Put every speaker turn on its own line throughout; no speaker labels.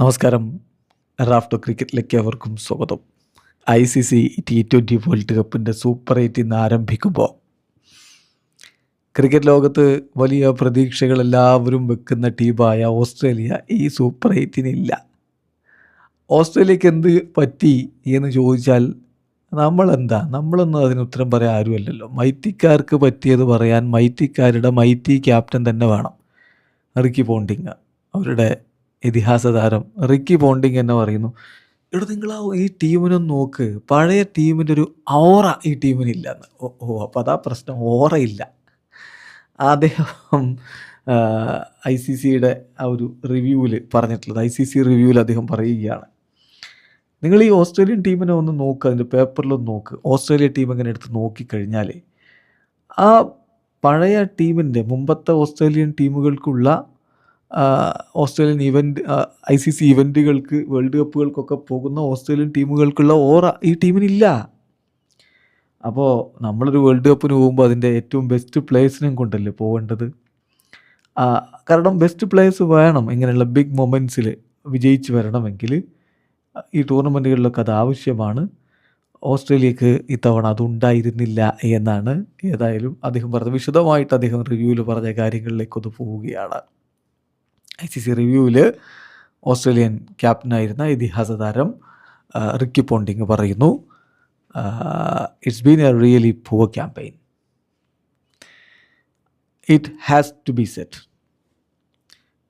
നമസ്കാരം. റാഫ്റ്റോ ക്രിക്കറ്റിലേക്ക് അവർക്കും സ്വാഗതം. ICC T20 വേൾഡ് കപ്പിൻ്റെ സൂപ്പർ 8 ഇന്ന് ആരംഭിക്കുമ്പോൾ ക്രിക്കറ്റ് ലോകത്ത് വലിയ പ്രതീക്ഷകൾ എല്ലാവരും വെക്കുന്ന ടീമായ ഓസ്ട്രേലിയ ഈ സൂപ്പർ 8-നില്ല. ഓസ്ട്രേലിയക്ക് എന്ത് പറ്റി എന്ന് ചോദിച്ചാൽ നമ്മളൊന്നും അതിന് ഉത്തരം പറയാൻ ആരുമല്ലല്ലോ. മൈറ്റിക്കാർക്ക് പറ്റിയത് പറയാൻ മൈറ്റിക്കാരുടെ മൈറ്റി ക്യാപ്റ്റൻ തന്നെ വേണം. റിക്കി പോണ്ടിങ്, അവരുടെ ഇതിഹാസ താരം റിക്കി പോണ്ടിങ് എന്നെ പറയുന്നു, എടാ നിങ്ങൾ ഈ ടീമിനൊന്ന് നോക്ക്, പഴയ ടീമിൻ്റെ ഒരു ഓറ ഈ ടീമിനില്ലെന്ന്. അപ്പോൾ അതാ പ്രശ്നം, ഓറയില്ല. അദ്ദേഹം ICCയുടെ ആ ഒരു റിവ്യൂവിൽ പറഞ്ഞിട്ടുള്ളത്, ICC റിവ്യൂവിൽ അദ്ദേഹം പറയുകയാണ്, നിങ്ങൾ ഈ ഓസ്ട്രേലിയൻ ടീമിനെ ഒന്ന് നോക്ക്, അതിൻ്റെ പേപ്പറിലൊന്ന് നോക്ക്. ഓസ്ട്രേലിയ ടീം എങ്ങനെ എടുത്ത് നോക്കിക്കഴിഞ്ഞാൽ ആ പഴയ ടീമിൻ്റെ മുമ്പത്തെ ഓസ്ട്രേലിയൻ ടീമുകൾക്കുള്ള ഓസ്ട്രേലിയൻ ICC ഇവൻറ്റുകൾക്ക്, വേൾഡ് കപ്പുകൾക്കൊക്കെ പോകുന്ന ഓസ്ട്രേലിയൻ ടീമുകൾക്കുള്ള ഓറ ഈ ടീമിനില്ല. അപ്പോൾ നമ്മളൊരു വേൾഡ് കപ്പിന് പോകുമ്പോൾ അതിൻ്റെ ഏറ്റവും ബെസ്റ്റ് പ്ലേയേഴ്സിനെയും കൊണ്ടല്ലേ പോകേണ്ടത്. കാരണം ബെസ്റ്റ് പ്ലേയേഴ്സ് വേണം ഇങ്ങനെയുള്ള ബിഗ് മൊമെൻറ്റ്സിൽ വിജയിച്ച് വരണമെങ്കിൽ. ഈ ടൂർണമെൻറ്റുകളിലൊക്കെ അത് ആവശ്യമാണ്. ഓസ്ട്രേലിയക്ക് ഇത്തവണ അതുണ്ടായിരുന്നില്ല എന്നാണ് ഏതായാലും അദ്ദേഹം പറഞ്ഞത്. വിശദമായിട്ട് അദ്ദേഹം റിവ്യൂവിൽ പറഞ്ഞ കാര്യങ്ങളിലേക്കൊന്ന് പോവുകയാണ്. ICC റിവ്യൂവിൽ ഓസ്ട്രേലിയൻ ക്യാപ്റ്റനായിരുന്ന ഇതിഹാസ താരം റിക്കി പോണ്ടിങ് പറയുന്നു, it's been a really poor campaign. It has to be said.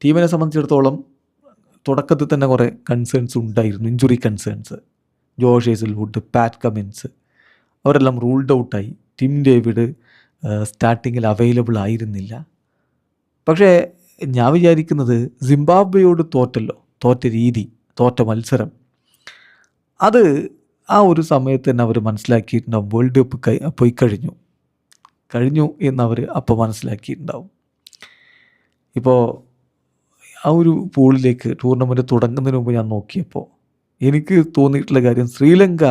ടീമിനെ സംബന്ധിച്ചിടത്തോളം തുടക്കത്തിൽ തന്നെ കുറേ കൺസേൺസ് ഉണ്ടായിരുന്നു, injury concerns. Josh Hazlewood, Pat Cummins അവരെല്ലാം റൂൾഡ് ഔട്ടായി. ടിം ഡേവിഡ് സ്റ്റാർട്ടിങ്ങിൽ അവൈലബിൾ ആയിരുന്നില്ല. പക്ഷേ ഞാൻ വിചാരിക്കുന്നത് സിംബാബ്വേയോട് തോറ്റ രീതി, തോറ്റ മത്സരം, അത് ആ ഒരു സമയത്ത് തന്നെ അവർ മനസ്സിലാക്കിയിട്ടുണ്ടാവും. വേൾഡ് കപ്പ് പോയി കഴിഞ്ഞു എന്നവർ അപ്പോൾ മനസ്സിലാക്കിയിട്ടുണ്ടാവും. ഇപ്പോൾ ആ ഒരു പൂളിലേക്ക് ടൂർണമെൻറ്റ് തുടങ്ങുന്നതിന് മുമ്പ് ഞാൻ നോക്കിയപ്പോൾ എനിക്ക് തോന്നിയിട്ടുള്ള കാര്യം, ശ്രീലങ്ക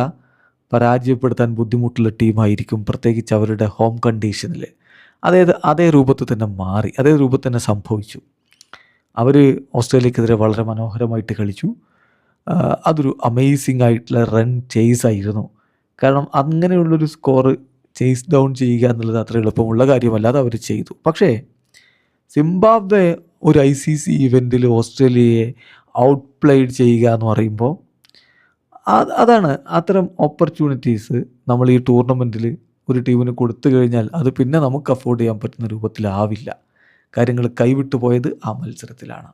പരാജയപ്പെടുത്താൻ ബുദ്ധിമുട്ടുള്ള ടീമായിരിക്കും, പ്രത്യേകിച്ച് അവരുടെ ഹോം കണ്ടീഷനിൽ. അതേ രൂപത്തിൽ തന്നെ മാറി, അതേ രൂപത്തിൽ തന്നെ സംഭവിച്ചു. അവർ ഓസ്ട്രേലിയക്കെതിരെ വളരെ മനോഹരമായിട്ട് കളിച്ചു. അതൊരു അമേസിംഗ് ആയിട്ടുള്ള റൺ ചേസ് ആയിരുന്നു. കാരണം അങ്ങനെയുള്ളൊരു സ്കോറ് ചേസ് ഡൗൺ ചെയ്യുക എന്നുള്ളത് അത്ര എളുപ്പമുള്ള കാര്യമല്ല, അത് അവർ ചെയ്തു. പക്ഷേ സിംബാബ്വെ ഒരു ICC ഇവൻറ്റിൽ ഓസ്ട്രേലിയയെ ഔട്ട് പ്ലേഡ് ചെയ്യുക എന്ന് പറയുമ്പോൾ അതാണ്, അത്തരം ഓപ്പർച്യൂണിറ്റീസ് നമ്മൾ ഈ ടൂർണമെൻറ്റിൽ ഒരു ടീമിന് കൊടുത്തു കഴിഞ്ഞാൽ അത് പിന്നെ നമുക്ക് അഫോർഡ് ചെയ്യാൻ പറ്റുന്ന രൂപത്തിലാവില്ല. കാര്യങ്ങൾ കൈവിട്ടു പോയത് ആ മത്സരത്തിലാണ്.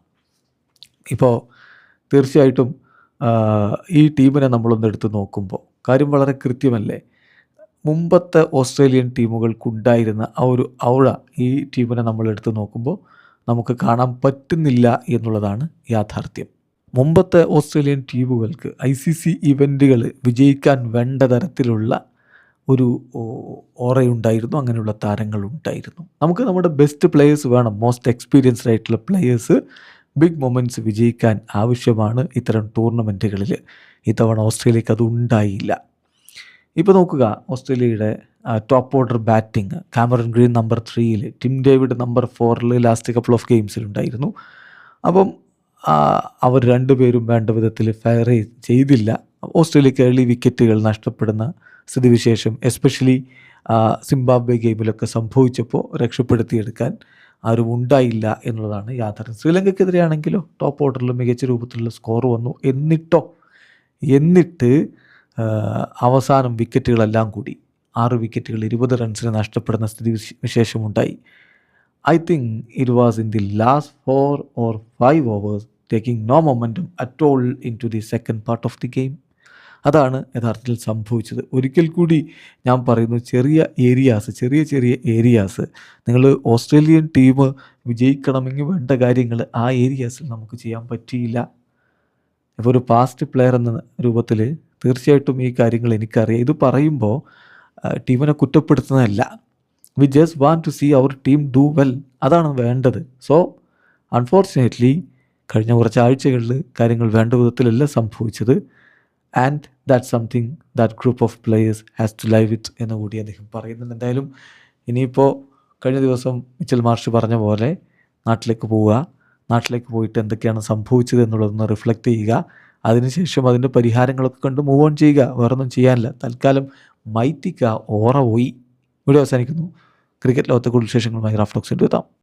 ഇപ്പോൾ തീർച്ചയായിട്ടും ഈ ടീമിനെ നമ്മളൊന്ന് എടുത്ത് നോക്കുമ്പോൾ കാര്യം വളരെ കൃത്യമല്ലേ. മുമ്പത്തെ ഓസ്ട്രേലിയൻ ടീമുകൾക്കുണ്ടായിരുന്ന ആ ഒരു ഔഴ ഈ ടീമിനെ നമ്മളെടുത്ത് നോക്കുമ്പോൾ നമുക്ക് കാണാൻ പറ്റുന്നില്ല എന്നുള്ളതാണ് യാഥാർത്ഥ്യം. മുമ്പത്തെ ഓസ്ട്രേലിയൻ ടീമുകൾക്ക് ICC ഇവൻറ്റുകൾ വിജയിക്കാൻ വേണ്ട തരത്തിലുള്ള ഒരു ഓറയുണ്ടായിരുന്നു, അങ്ങനെയുള്ള താരങ്ങളുണ്ടായിരുന്നു. നമുക്ക് നമ്മുടെ ബെസ്റ്റ് പ്ലേയേഴ്സ് വേണം, മോസ്റ്റ് എക്സ്പീരിയൻസ്ഡ് ആയിട്ടുള്ള പ്ലേയേഴ്സ് ബിഗ് മൊമെൻറ്റ്സ് വിജയിക്കാൻ ആവശ്യമാണ് ഇത്തരം ടൂർണമെൻറ്റുകളിൽ. ഇത്തവണ ഓസ്ട്രേലിയക്ക് അത് ഉണ്ടായില്ല. ഇപ്പോൾ നോക്കുക, ഓസ്ട്രേലിയയുടെ top order batting, Cameron Green number 3, Tim David number 4 last couple of ഗെയിംസിലുണ്ടായിരുന്നു. അപ്പം അവർ രണ്ടുപേരും വേണ്ട വിധത്തിൽ ഫെയർ ചെയ്തില്ല. ഓസ്ട്രേലിയക്ക് ഏർലി വിക്കറ്റുകൾ നഷ്ടപ്പെടുന്ന സ്ഥിതിവിശേഷം എസ്പെഷ്യലി സിംബാബ്വെ ഗെയിമിലൊക്കെ സംഭവിച്ചപ്പോൾ രക്ഷപ്പെടുത്തിയെടുക്കാൻ ആരും ഉണ്ടായില്ല എന്നുള്ളതാണ് യാഥാർത്ഥ്യം. ശ്രീലങ്കയ്ക്കെതിരെയാണെങ്കിലോ ടോപ്പ് ഓർഡറിൽ മികച്ച രൂപത്തിലുള്ള സ്കോർ വന്നു. എന്നിട്ട് അവസാനം വിക്കറ്റുകളെല്ലാം കൂടി 6 വിക്കറ്റുകൾ 20 റൺസിന് നഷ്ടപ്പെടുന്ന സ്ഥിതിവിശേഷമുണ്ടായി. I think it was in the last 4 or 5 overs, taking no momentum at all into the second part of the game. അതാണ് യഥാർത്ഥത്തിൽ സംഭവിച്ചത്. ഒരിക്കൽ കൂടി ഞാൻ പറയുന്നു, ചെറിയ ഏരിയാസ് നിങ്ങൾ ഓസ്ട്രേലിയൻ ടീം വിജയിക്കണമെങ്കിൽ വേണ്ട കാര്യങ്ങൾ ആ ഏരിയാസിൽ നമുക്ക് ചെയ്യാൻ പറ്റിയില്ല. ഇപ്പോൾ ഒരു പാസ്റ്റ് പ്ലെയർ എന്ന രൂപത്തിൽ തീർച്ചയായിട്ടും ഈ കാര്യങ്ങൾ എനിക്കറിയാം. ഇത് പറയുമ്പോൾ ടീമിനെ കുറ്റപ്പെടുത്തുന്നതല്ല. We just want to see അവർ ടീം ഡു വെൽ, അതാണ് വേണ്ടത്. സോ അൺഫോർച്ചുനേറ്റ്ലി കഴിഞ്ഞ കുറച്ച് ആഴ്ചകളിൽ കാര്യങ്ങൾ വേണ്ട വിധത്തിലല്ല സംഭവിച്ചത്. And that something that group of players has to live it എന്ന് കൂടി അദ്ദേഹം പറയുന്നുണ്ട്. എന്തായാലും ഇനിയിപ്പോൾ കഴിഞ്ഞ ദിവസം മിച്ചൽ മാർഷ് പറഞ്ഞ പോലെ നാട്ടിലേക്ക് പോവുക, നാട്ടിലേക്ക് പോയിട്ട് എന്തൊക്കെയാണ് സംഭവിച്ചത് എന്നുള്ളതൊന്ന് റിഫ്ലക്റ്റ് ചെയ്യുക. അതിനുശേഷം അതിൻ്റെ പരിഹാരങ്ങളൊക്കെ കണ്ട് മൂവ് ഓൺ ചെയ്യുക. വേറൊന്നും ചെയ്യാനില്ല. തൽക്കാലം മൈറ്റിക്ക ഓറ പോയി. വീഡിയോ അവസാനിക്കുന്നു. ക്രിക്കറ്റ് ലോകത്തെ കൂടുതൽ വിശേഷങ്ങളുമായി റാഫ് ടോക്സിൽ എത്താം.